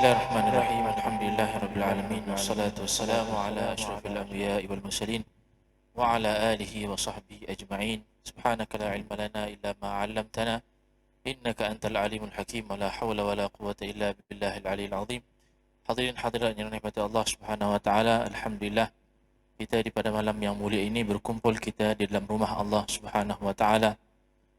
Bismillahirrahmanirrahim. Alhamdulillahirabbil alamin wassalatu wassalamu ala asyrafil anbiya'i wal mursalin wa ala alihi wa sahbihi ajma'in. Subhanaka la ilma lana illa ma 'allamtana innaka antal alimul hakim wa la hawla wa la quwwata illa billahil aliyil azim. Hadirin hadirat yang dirahmati Allah Subhanahu wa taala, alhamdulillah kita di pada malam yang mulia ini berkumpul kita di dalam rumah Allah Subhanahu wa taala.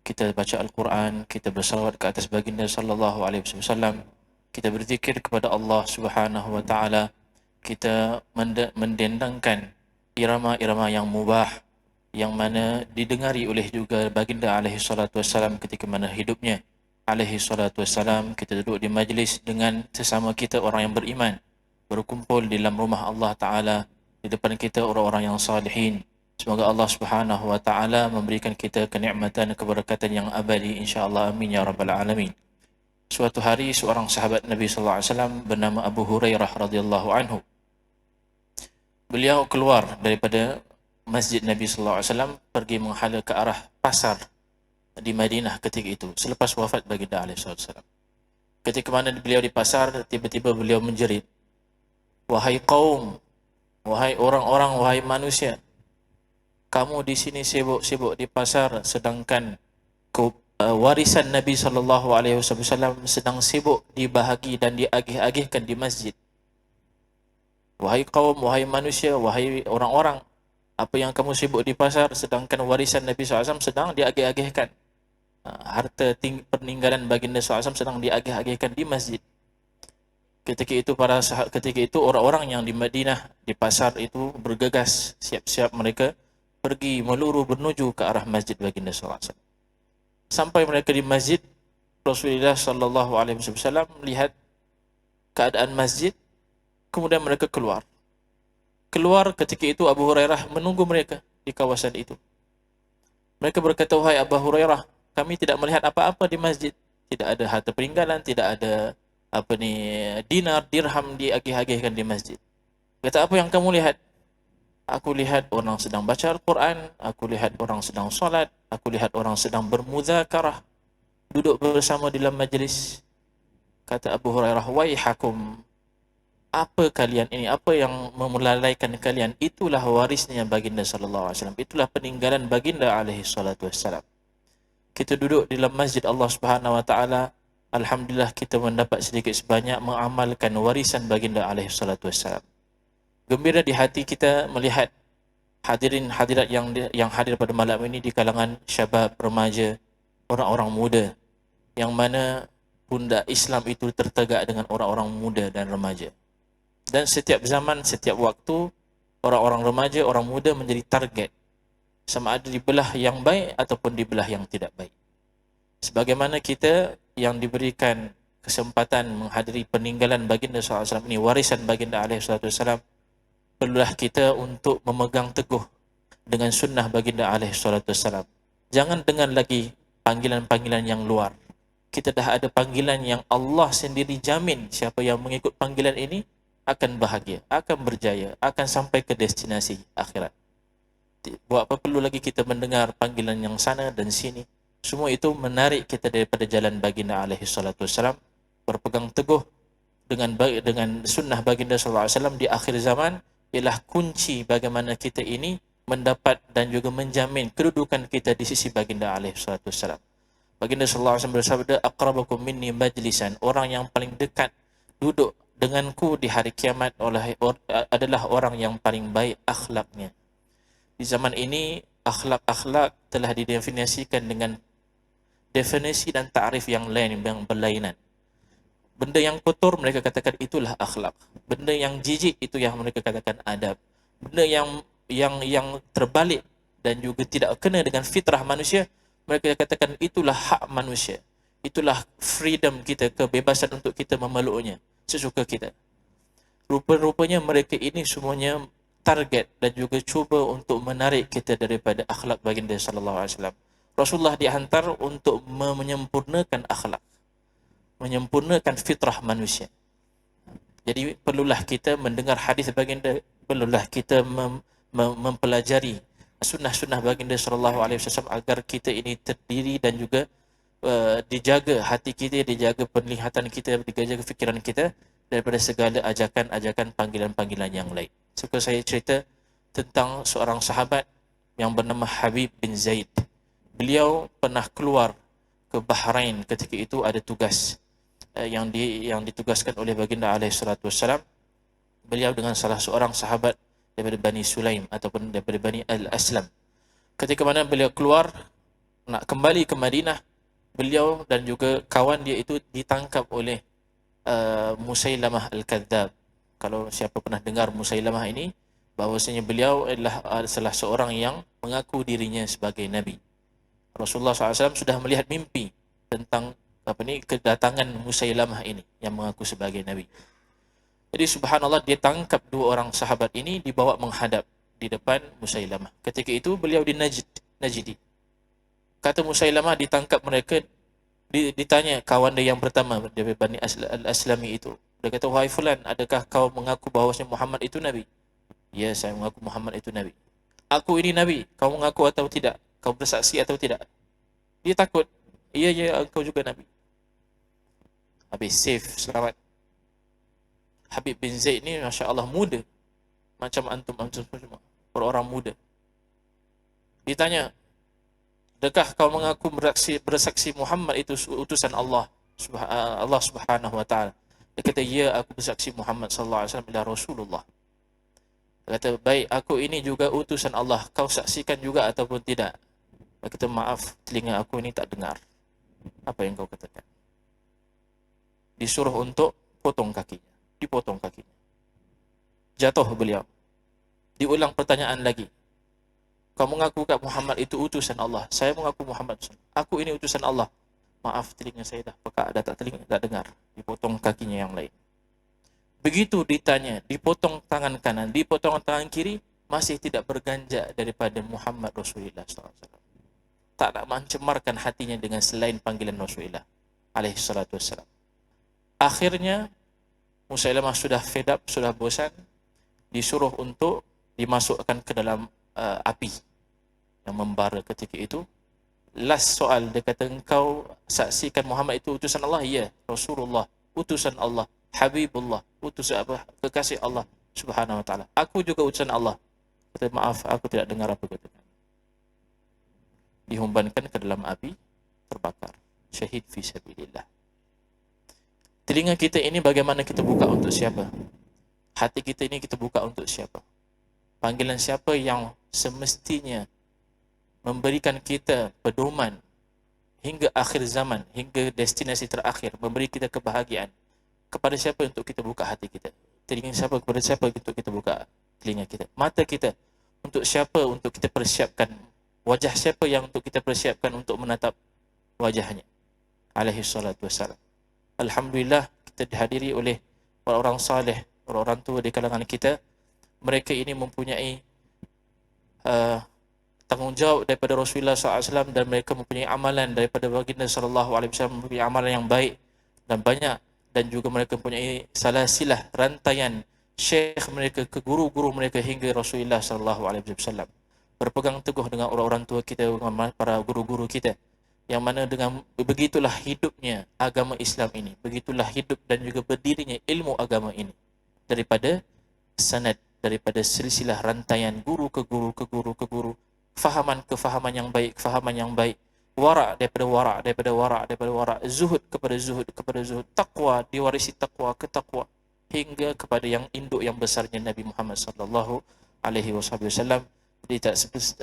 Kita baca Al-Quran, kita bersalawat ke atas baginda sallallahu alaihi wasallam, kita berzikir kepada Allah Subhanahu wa taala, kita mendendangkan irama-irama yang mubah yang mana didengari oleh juga baginda alaihi salatu wassalam ketika mana hidupnya alaihi salatu wassalam. Kita duduk di majlis dengan sesama kita orang yang beriman, berkumpul di dalam rumah Allah taala, di depan kita orang-orang yang salihin. Semoga Allah Subhanahu wa taala memberikan kita kenikmatan keberkatan yang abadi insya-Allah, amin ya rabbal alamin. Suatu hari seorang sahabat Nabi sallallahu alaihi wasallam bernama Abu Hurairah radhiyallahu anhu, beliau keluar daripada masjid Nabi sallallahu alaihi wasallam pergi menghala ke arah pasar di Madinah ketika itu selepas wafat baginda alaihi wasallam. Ketika mana beliau di pasar, tiba-tiba beliau menjerit, "Wahai kaum, wahai orang-orang, wahai manusia, kamu di sini sibuk-sibuk di pasar sedangkan warisan Nabi sallallahu alaihi wasallam sedang sibuk dibahagi dan diagih-agihkan di masjid. Wahai kaum, wahai manusia, wahai orang-orang, apa yang kamu sibuk di pasar sedangkan warisan Nabi SAW sedang diagih-agihkan, harta peninggalan baginda SAW sedang diagih-agihkan di masjid." Ketika itu orang-orang yang di Madinah di pasar itu bergegas, siap-siap mereka pergi meluru menuju ke arah masjid baginda SAW. Sampai mereka di masjid, Rasulullah sallallahu alaihi wasallam melihat keadaan masjid, kemudian mereka keluar. Ketika itu Abu Hurairah menunggu mereka di kawasan itu. Mereka berkata, "Wahai Abu Hurairah, kami tidak melihat apa-apa di masjid. Tidak ada harta peninggalan, tidak ada dinar, dirham diagih-agihkan di masjid." Kata, "Apa yang kamu lihat?" "Aku lihat orang sedang baca Al-Quran, aku lihat orang sedang solat, aku lihat orang sedang bermuzakarah, duduk bersama di dalam majlis." Kata Abu Hurairah, "Waihakum, apa kalian ini? Apa yang melalaikan kalian? Itulah warisnya baginda sallallahu alaihi wasallam, itulah peninggalan baginda alaihi salatu wassalam." Kita duduk di dalam masjid Allah Subhanahu wa taala, alhamdulillah kita mendapat sedikit sebanyak mengamalkan warisan baginda alaihi salatu wassalam. Gembira di hati kita melihat hadirin hadirat yang hadir pada malam ini di kalangan syabab, remaja, orang-orang muda, yang mana pundak Islam itu tertegak dengan orang-orang muda dan remaja. Dan setiap zaman, setiap waktu, orang-orang remaja, orang muda menjadi target, sama ada di belah yang baik ataupun di belah yang tidak baik. Sebagaimana kita yang diberikan kesempatan menghadiri peninggalan baginda SAW ini, warisan baginda SAW, perlulah kita untuk memegang teguh dengan sunnah baginda SAW. Jangan dengar lagi panggilan-panggilan yang luar. Kita dah ada panggilan yang Allah sendiri jamin siapa yang mengikut panggilan ini akan bahagia, akan berjaya, akan sampai ke destinasi akhirat. Buat apa perlu lagi kita mendengar panggilan yang sana dan sini? Semua itu menarik kita daripada jalan baginda SAW. Berpegang teguh dengan sunnah baginda SAW di akhir zaman ialah kunci bagaimana kita ini mendapat dan juga menjamin kedudukan kita di sisi baginda SAW. Baginda SAW bersabda, "Aqrabakum minni majlisan," orang yang paling dekat duduk denganku di hari kiamat adalah orang yang paling baik akhlaknya. Di zaman ini akhlak telah didefinisikan dengan definisi dan ta'rif yang lain, yang berlainan. Benda yang kotor mereka katakan itulah akhlak. Benda yang jijik itu yang mereka katakan adab. Benda yang terbalik dan juga tidak kena dengan fitrah manusia, mereka katakan itulah hak manusia. Itulah freedom kita, kebebasan untuk kita memeluknya sesuka kita. Rupa-rupanya mereka ini semuanya target dan juga cuba untuk menarik kita daripada akhlak baginda sallallahu alaihi wasallam. Rasulullah dihantar untuk menyempurnakan akhlak, menyempurnakan fitrah manusia. Jadi perlulah kita mendengar hadis baginda, perlulah kita mempelajari sunnah-sunnah baginda sallallahu alaihi wasallam agar kita ini terdiri dan juga dijaga hati kita, dijaga penglihatan kita, dijaga fikiran kita daripada segala ajakan-ajakan panggilan-panggilan yang lain. Suka saya cerita tentang seorang sahabat yang bernama Habib bin Zaid. Beliau pernah keluar ke Bahrain ketika itu ada tugas yang ditugaskan oleh baginda alaihi salatu wassalam. Beliau dengan salah seorang sahabat daripada Bani Sulaim ataupun daripada Bani Al-Aslam. Ketika mana beliau keluar nak kembali ke Madinah, beliau dan juga kawan dia itu ditangkap oleh Musailamah Al-Kadzab. Kalau siapa pernah dengar Musailamah ini, bahawasanya beliau adalah salah seorang yang mengaku dirinya sebagai Nabi. Rasulullah SAW sudah melihat mimpi tentang kedatangan Musailamah ini yang mengaku sebagai Nabi. Jadi subhanallah, dia tangkap dua orang sahabat ini, dibawa menghadap di depan Musailamah. Ketika itu beliau di Najdi. Kata Musailamah, ditangkap mereka, ditanya kawan dia yang pertama dari Bani Al-Aslami itu. Dia kata, wahai fulan, adakah kau mengaku bahawasanya Muhammad itu Nabi? Ya, saya mengaku Muhammad itu Nabi. Aku ini Nabi, kau mengaku atau tidak? Kau bersaksi atau tidak? Dia takut. Ya, engkau juga Nabi. Habis safe, selamat. Habib bin Zaid ni Masya Allah muda, macam antum semua, orang muda. Ditanya, adakah kau mengaku bersaksi Muhammad itu utusan Allah Subhanahu wa taala? Dia kata, ya, aku bersaksi Muhammad sallallahu alaihi wasallam adalah Rasulullah. Dia kata, baik, aku ini juga utusan Allah, kau saksikan juga ataupun tidak? Dia kata, maaf, telinga aku ini tak dengar apa yang kau katakan. Disuruh untuk potong kakinya, dipotong kakinya. Jatuh beliau. Diulang pertanyaan lagi. Kau mengaku kat Muhammad itu utusan Allah. Saya mengaku Muhammad. Aku ini utusan Allah. Maaf, telinga saya dah pekak, dah tak telinga, tak dengar. Dipotong kakinya yang lain. Begitu ditanya, dipotong tangan kanan, dipotong tangan kiri, masih tidak berganjak daripada Muhammad Rasulullah SAW. Tak nak mencemarkan hatinya dengan selain panggilan Rasulullah alaihi salatu wassalam. Akhirnya Musailamah sudah fed up, sudah bosan, disuruh untuk dimasukkan ke dalam api yang membara ketika itu. Last soal, dia kata, engkau saksikan Muhammad itu utusan Allah? Ya, Rasulullah, utusan Allah, Habibullah, utusan apa? Kekasih Allah Subhanahu wa taala. Aku juga utusan Allah. Kata, maaf, aku tidak dengar apa katakan. Dihumbankan ke dalam api, terbakar, syahid fi sabilillah. Telinga kita ini bagaimana kita buka untuk siapa? Hati kita ini kita buka untuk siapa? Panggilan siapa yang semestinya memberikan kita pedoman hingga akhir zaman, hingga destinasi terakhir, memberi kita kebahagiaan. Kepada siapa untuk kita buka hati kita? Telinga siapa, kepada siapa untuk kita buka telinga kita? Mata kita, untuk siapa untuk kita persiapkan? Wajah siapa yang untuk kita persiapkan untuk menatap wajahnya? Alaihi salatu wassalam. Alhamdulillah, kita dihadiri oleh orang-orang saleh, orang-orang tua di kalangan kita. Mereka ini mempunyai tanggungjawab daripada Rasulullah SAW, dan mereka mempunyai amalan daripada baginda SAW, mempunyai amalan yang baik dan banyak, dan juga mereka mempunyai salasilah, rantaian syekh mereka ke guru-guru mereka hingga Rasulullah SAW. Berpegang teguh dengan orang-orang tua kita, dengan para guru-guru kita, yang mana dengan begitulah hidupnya agama Islam ini, begitulah hidup dan juga berdirinya ilmu agama ini, daripada sanad, daripada silsilah rantaian guru ke guru ke guru ke guru, fahaman ke fahaman yang baik, fahaman yang baik, wara' daripada wara', daripada wara', daripada wara', zuhud kepada zuhud, kepada zuhud, taqwa diwarisi taqwa ke taqwa, hingga kepada yang induk yang besarnya Nabi Muhammad sallallahu alaihi wasallam. Jadi tak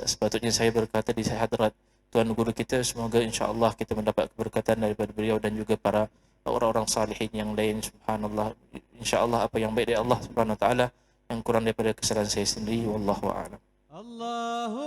sepatutnya saya berkata di hadrat Tuan Guru kita. Semoga insya-Allah kita mendapat keberkatan daripada beliau dan juga para orang-orang salihin yang lain. Subhanallah, insya-Allah apa yang baik dari Allah Subhanahu wa taala, yang kurang daripada kesalahan saya sendiri, wallahu a'lam. Allahu